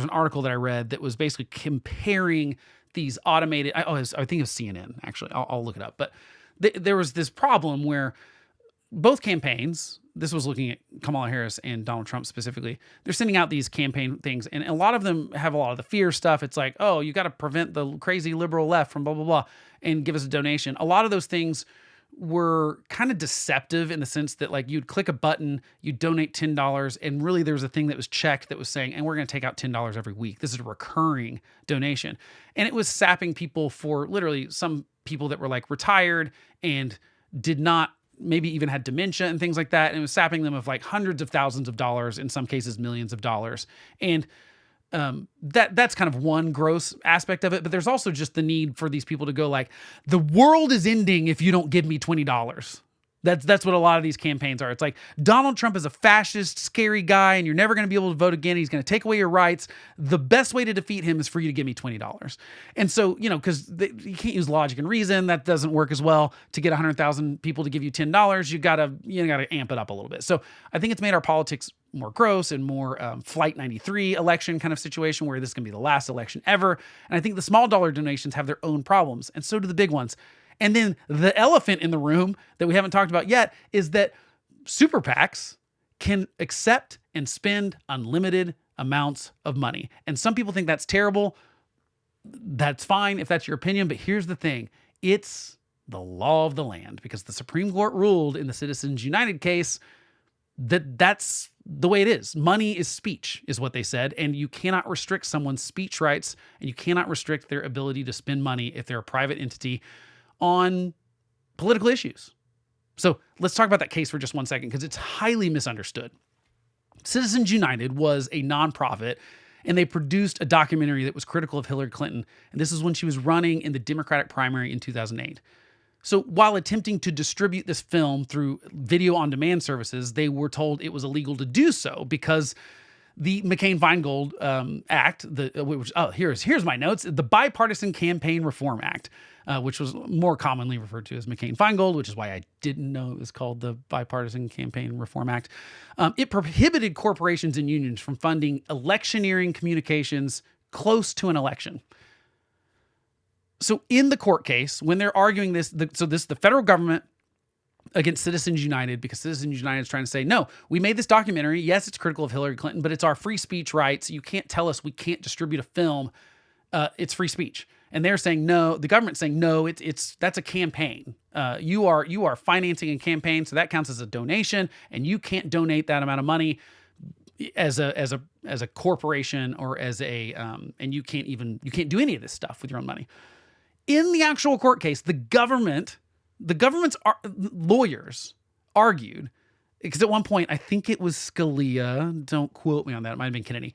article that I read that was basically comparing these automated, I think it was CNN, actually. I'll look it up. But there was this problem where both campaigns, this was looking at Kamala Harris and Donald Trump specifically, they're sending out these campaign things, and a lot of them have a lot of the fear stuff. It's like, oh, you got to prevent the crazy liberal left from blah, blah, blah, and give us a donation. A lot of those things were kind of deceptive in the sense that like you'd click a button, you'd donate $10, and really there was a thing that was checked that was saying, and we're going to take out $10 every week. This is a recurring donation. And it was sapping people for literally some people that were like retired and did not, maybe even had dementia and things like that. And it was sapping them of like hundreds of thousands of dollars, in some cases, millions of dollars. And that's kind of one gross aspect of it, but there's also just the need for these people to go like, the world is ending if you don't give me $20. That's what a lot of these campaigns are. It's like, Donald Trump is a fascist, scary guy, and you're never going to be able to vote again. He's going to take away your rights. The best way to defeat him is for you to give me $20. And so, because you can't use logic and reason. That doesn't work as well. To get 100,000 people to give you $10, you gotta amp it up a little bit. So I think it's made our politics more gross and more Flight 93 election kind of situation where this is going to be the last election ever. And I think the small dollar donations have their own problems, and so do the big ones. And then the elephant in the room that we haven't talked about yet is that super PACs can accept and spend unlimited amounts of money. And some people think that's terrible. That's fine if that's your opinion, but here's the thing. It's the law of the land, because the Supreme Court ruled in the Citizens United case that that's the way it is. Money is speech, is what they said, and you cannot restrict someone's speech rights, and you cannot restrict their ability to spend money if they're a private entity on political issues. So let's talk about that case for just 1 second, because it's highly misunderstood. Citizens United was a nonprofit, and they produced a documentary that was critical of Hillary Clinton, and this is when she was running in the Democratic primary in 2008. So while attempting to distribute this film through video-on-demand services, they were told it was illegal to do so because the McCain-Feingold Act, here's my notes, the Bipartisan Campaign Reform Act, which was more commonly referred to as McCain-Feingold, which is why I didn't know it was called the Bipartisan Campaign Reform Act. It prohibited corporations and unions from funding electioneering communications close to an election. So in the court case, when they're arguing this, the federal government against Citizens United, because Citizens United is trying to say, no, we made this documentary. Yes, it's critical of Hillary Clinton, but it's our free speech rights. You can't tell us we can't distribute a film. It's free speech. And they're saying no. The government's saying no. That's a campaign. You are financing a campaign, so that counts as a donation, and you can't donate that amount of money as a corporation or as a and you can't do any of this stuff with your own money. In the actual court case, the government's lawyers argued, because at one point, I think it was Scalia, don't quote me on that, it might have been Kennedy,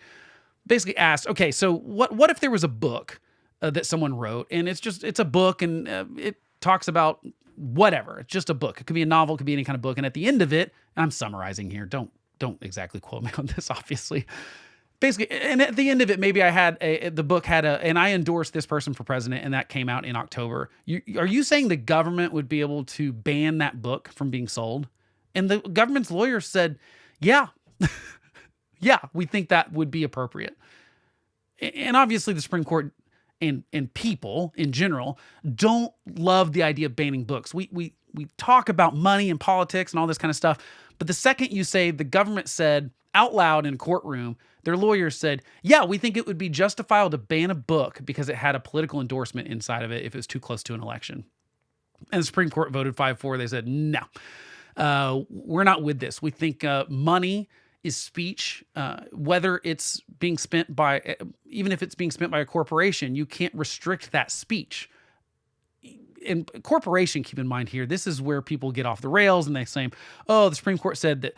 basically asked, okay, so what if there was a book that someone wrote, and it's a book, and it talks about whatever, it's just a book. It could be a novel, it could be any kind of book, and at the end of it, and I'm summarizing here, don't exactly quote me on this, obviously. Basically, and at the end of it, maybe the book had and I endorsed this person for president, and that came out in October. Are you saying the government would be able to ban that book from being sold? And the government's lawyers said, yeah, yeah, we think that would be appropriate. And obviously the Supreme Court and people in general don't love the idea of banning books. We talk about money and politics and all this kind of stuff, but the second you say the government said out loud in a courtroom, their lawyers said, yeah, we think it would be justifiable to ban a book because it had a political endorsement inside of it if it was too close to an election. And the Supreme Court voted 5-4. They said, no, we're not with this. We think money is speech, whether it's being spent even if it's being spent by a corporation, you can't restrict that speech. And corporation, keep in mind here, this is where people get off the rails and they say, oh, the Supreme Court said that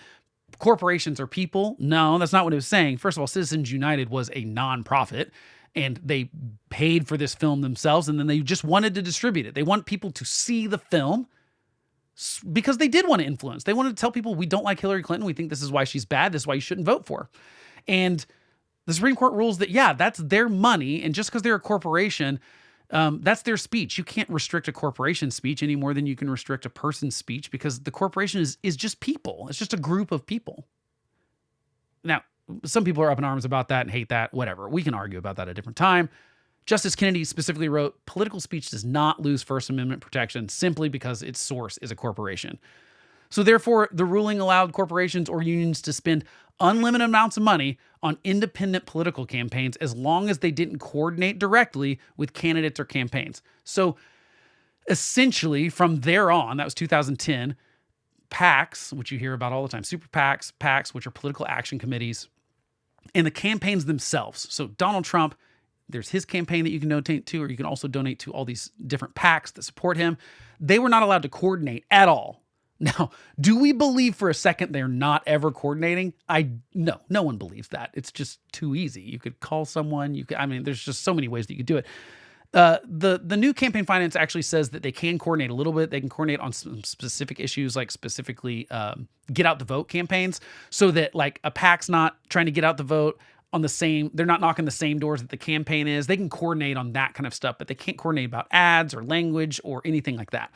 corporations are people. No, that's not what it was saying. First of all, Citizens United was a nonprofit, and they paid for this film themselves, and then they just wanted to distribute it. They want people to see the film because they did want to influence. They wanted to tell people, we don't like Hillary Clinton. We think this is why she's bad. This is why you shouldn't vote for her. And the Supreme Court rules that, yeah, that's their money, and just because they're a corporation, that's their speech. You can't restrict a corporation's speech any more than you can restrict a person's speech, because the corporation is just people. It's just a group of people. Now, some people are up in arms about that and hate that, whatever. We can argue about that at a different time. Justice Kennedy specifically wrote, political speech does not lose First Amendment protection simply because its source is a corporation. So therefore, the ruling allowed corporations or unions to spend unlimited amounts of money on independent political campaigns as long as they didn't coordinate directly with candidates or campaigns. So essentially, from there on, that was 2010, PACs, which you hear about all the time, super PACs, which are political action committees, and the campaigns themselves. So Donald Trump, there's his campaign that you can donate to, or you can also donate to all these different PACs that support him. They were not allowed to coordinate at all. Now, do we believe for a second they're not ever coordinating? No one believes that. It's just too easy. You could call someone. There's just so many ways that you could do it. The new campaign finance actually says that they can coordinate a little bit. They can coordinate on some specific issues, like specifically get out the vote campaigns, so that like a PAC's not trying to get out the vote on they're not knocking the same doors that the campaign is. They can coordinate on that kind of stuff, but they can't coordinate about ads or language or anything like that.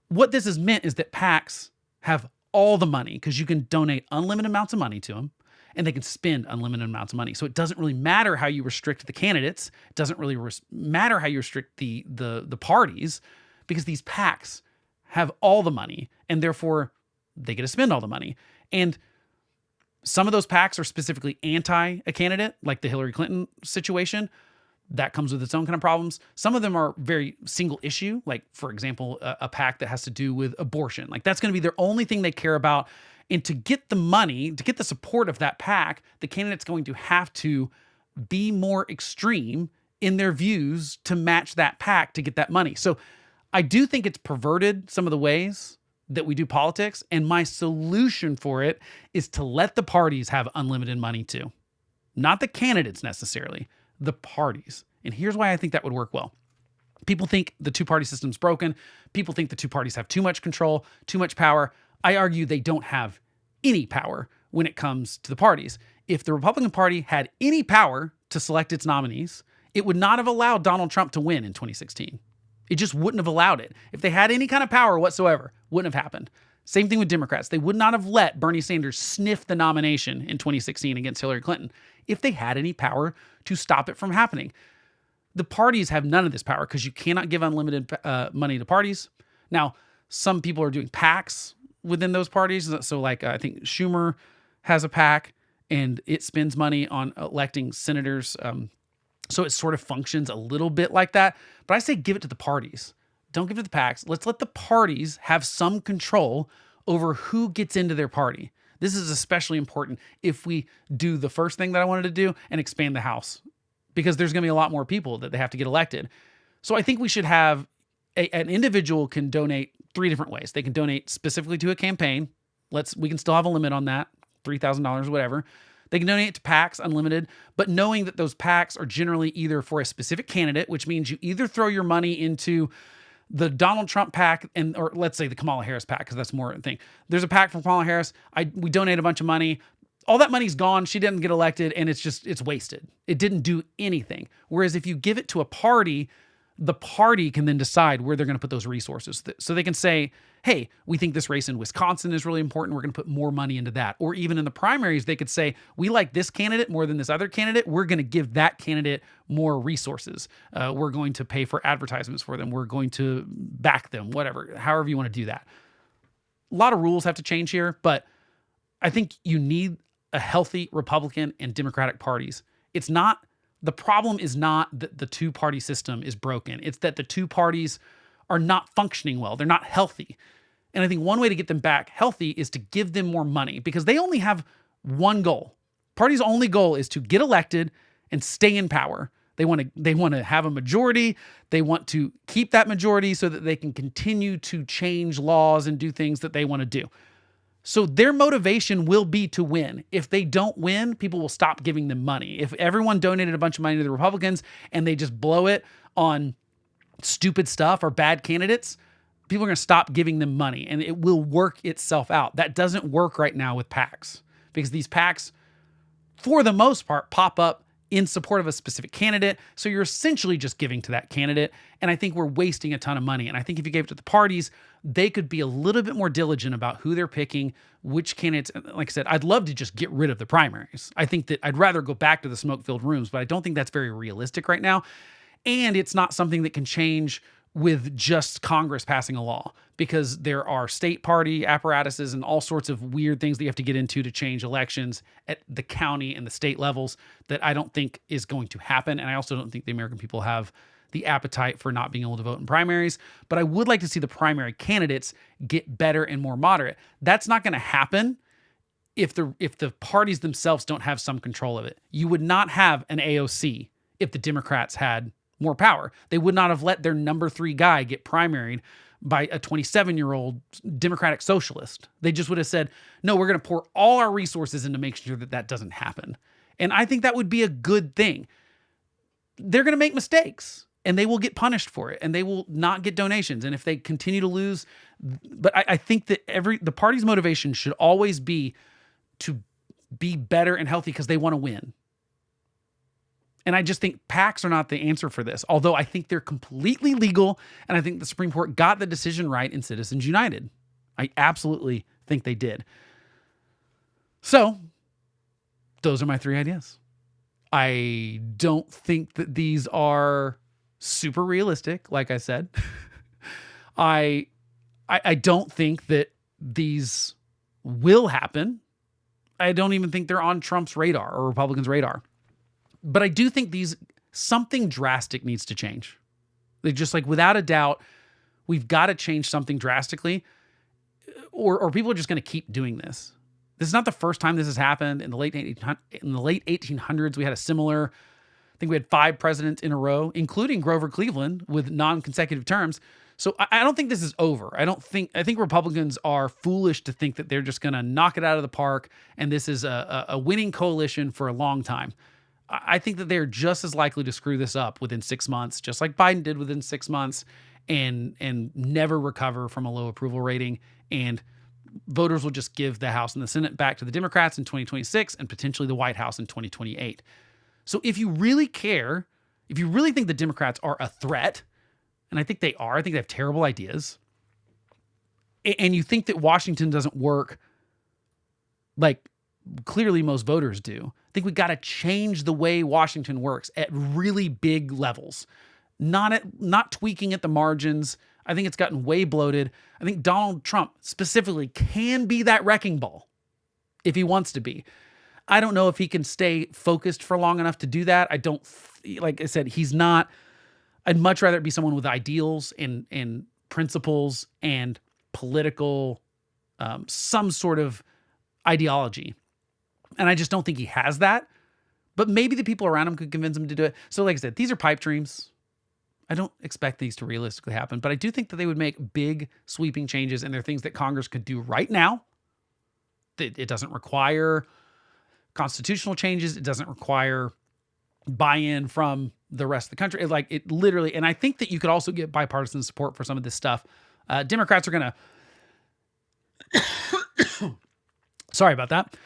What this has meant is that PACs have all the money because you can donate unlimited amounts of money to them, and they can spend unlimited amounts of money. So it doesn't really matter how you restrict the candidates. It doesn't really matter how you restrict the parties, because these PACs have all the money, and therefore they get to spend all the money. And some of those PACs are specifically anti a candidate, like the Hillary Clinton situation, That comes with its own kind of problems. Some of them are very single issue, like, for example, a PAC that has to do with abortion. Like, that's going to be their only thing they care about. And to get the money, to get the support of that PAC, the candidate's going to have to be more extreme in their views to match that PAC to get that money. So I do think it's perverted some of the ways that we do politics. And my solution for it is to let the parties have unlimited money too. Not the candidates necessarily, the parties. And here's why I think that would work well. People think the two-party system's broken. People think the two parties have too much control, too much power. I argue they don't have any power when it comes to the parties. If the Republican Party had any power to select its nominees, it would not have allowed Donald Trump to win in 2016. It just wouldn't have allowed it. If they had any kind of power whatsoever, wouldn't have happened. Same thing with Democrats. They would not have let Bernie Sanders sniff the nomination in 2016 against Hillary Clinton if they had any power to stop it from happening. The parties have none of this power because you cannot give unlimited money to parties. Now, some people are doing PACs within those parties. So like I think Schumer has a PAC and it spends money on electing senators. So it sort of functions a little bit like that. But I say give it to the parties. Don't give it to the PACs. Let's let the parties have some control over who gets into their party. This is especially important if we do the first thing that I wanted to do and expand the House, because there's going to be a lot more people that they have to get elected. So I think we should have an individual can donate 3 different ways. They can donate specifically to a campaign. We can still have a limit on that, $3,000 or whatever. They can donate to PACs, unlimited, but knowing that those PACs are generally either for a specific candidate, which means you either throw your money into the Donald Trump PAC or let's say the Kamala Harris PAC, because that's more a thing. There's a PAC for Kamala Harris. We donate a bunch of money. All that money's gone. She didn't get elected, and it's wasted. It didn't do anything. Whereas if you give it to a party, the party can then decide where they're going to put those resources. So they can say, hey, we think this race in Wisconsin is really important. We're going to put more money into that. Or even in the primaries, they could say, we like this candidate more than this other candidate. We're going to give that candidate more resources. We're going to pay for advertisements for them. We're going to back them, whatever, however you want to do that. A lot of rules have to change here, but I think you need a healthy Republican and Democratic parties. The problem is not that the two-party system is broken. It's that the two parties are not functioning well. They're not healthy. And I think one way to get them back healthy is to give them more money, because they only have one goal. Parties' only goal is to get elected and stay in power. They want to have a majority. They want to keep that majority so that they can continue to change laws and do things that they want to do. So their motivation will be to win. If they don't win, people will stop giving them money. If everyone donated a bunch of money to the Republicans and they just blow it on stupid stuff or bad candidates, people are going to stop giving them money, and it will work itself out. That doesn't work right now with PACs, because these PACs, for the most part, pop up in support of a specific candidate. So you're essentially just giving to that candidate. And I think we're wasting a ton of money. And I think if you gave it to the parties, they could be a little bit more diligent about who they're picking, which candidates. Like I said, I'd love to just get rid of the primaries. I think that I'd rather go back to the smoke-filled rooms, but I don't think that's very realistic right now. And it's not something that can change with just Congress passing a law, because there are state party apparatuses and all sorts of weird things that you have to get into to change elections at the county and the state levels that I don't think is going to happen. And I also don't think the American people have the appetite for not being able to vote in primaries. But I would like to see the primary candidates get better and more moderate. That's not going to happen if the parties themselves don't have some control of it. You would not have an AOC if the Democrats had more power. They would not have let their number 3 guy get primaried by a 27-year-old Democratic socialist. They just would have said, no, we're going to pour all our resources into making sure that doesn't happen. And I think that would be a good thing. They're going to make mistakes, and they will get punished for it, and they will not get donations. And if they continue to lose, but I think that the party's motivation should always be to be better and healthy because they want to win. And I just think PACs are not the answer for this, although I think they're completely legal, and I think the Supreme Court got the decision right in Citizens United. I absolutely think they did. So, those are my 3 ideas. I don't think that these are super realistic, like I said. I don't think that these will happen. I don't even think they're on Trump's radar or Republicans' radar. But I do think these something drastic needs to change. They're just like, without a doubt, we've got to change something drastically, or people are just going to keep doing this. This is not the first time this has happened. In the late 1800s, we had a similar, I think we had 5 presidents in a row, including Grover Cleveland with non-consecutive terms. So I don't think this is over. I think Republicans are foolish to think that they're just going to knock it out of the park and this is a winning coalition for a long time. I think that they're just as likely to screw this up within 6 months, just like Biden did within 6 months, and never recover from a low approval rating. And voters will just give the House and the Senate back to the Democrats in 2026 and potentially the White House in 2028. So if you really care, if you really think the Democrats are a threat, and I think they are, I think they have terrible ideas, and you think that Washington doesn't work like clearly most voters do, I think we got to change the way Washington works at really big levels, not tweaking at the margins. I think it's gotten way bloated. I think Donald Trump specifically can be that wrecking ball if he wants to be. I don't know if he can stay focused for long enough to do that. Like I said, he's not. I'd much rather it be someone with ideals and principles and political, some sort of ideology. And I just don't think he has that. But maybe the people around him could convince him to do it. So like I said, these are pipe dreams. I don't expect these to realistically happen, but I do think that they would make big sweeping changes, and they're things that Congress could do right now. It doesn't require constitutional changes. It doesn't require buy-in from the rest of the country. It literally, and I think that you could also get bipartisan support for some of this stuff. Democrats are going to, sorry about that.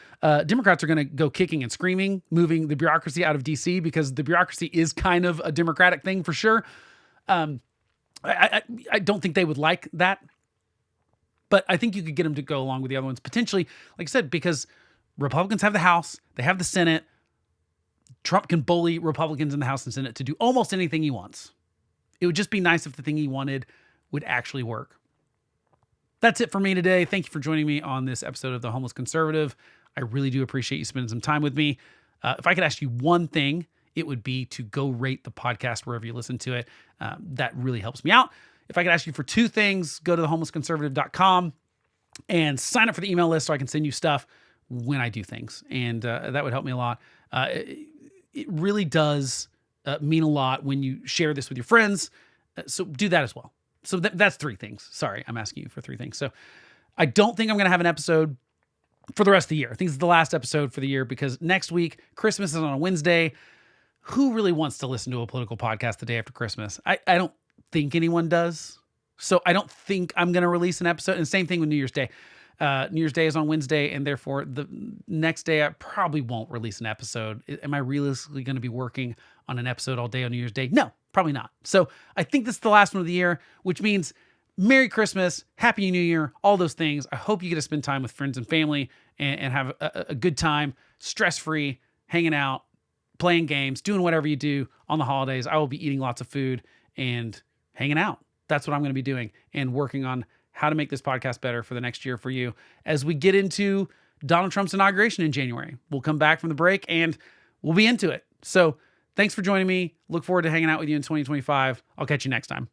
Democrats are going to go kicking and screaming, moving the bureaucracy out of D.C. because the bureaucracy is kind of a Democratic thing for sure. I don't think they would like that, but I think you could get them to go along with the other ones potentially, like I said, because Republicans have the House, they have the Senate. Trump can bully Republicans in the House and Senate to do almost anything he wants. It would just be nice if the thing he wanted would actually work. That's it for me today. Thank you for joining me on this episode of The Homeless Conservative. I really do appreciate you spending some time with me. If I could ask you one thing, it would be to go rate the podcast wherever you listen to it. That really helps me out. If I could ask you for 2 things, go to thehomelessconservative.com and sign up for the email list so I can send you stuff when I do things. And that would help me a lot. It really does mean a lot when you share this with your friends. So do that as well. So that's 3 things. Sorry, I'm asking you for 3 things. So I don't think I'm going to have an episode for the rest of the year. I think it's the last episode for the year because next week, Christmas is on a Wednesday. Who really wants to listen to a political podcast the day after Christmas? I don't think anyone does. So I don't think I'm going to release an episode. And same thing with New Year's Day. New Year's Day is on Wednesday, and therefore the next day I probably won't release an episode. Am I realistically going to be working on an episode all day on New Year's Day? No, probably not. So I think this is the last one of the year, which means Merry Christmas, Happy New Year, all those things. I hope you get to spend time with friends and family and have a good time, stress-free, hanging out, playing games, doing whatever you do on the holidays. I will be eating lots of food and hanging out. That's what I'm going to be doing and working on how to make this podcast better for the next year for you as we get into Donald Trump's inauguration in January. We'll come back from the break and we'll be into it. So thanks for joining me. Look forward to hanging out with you in 2025. I'll catch you next time.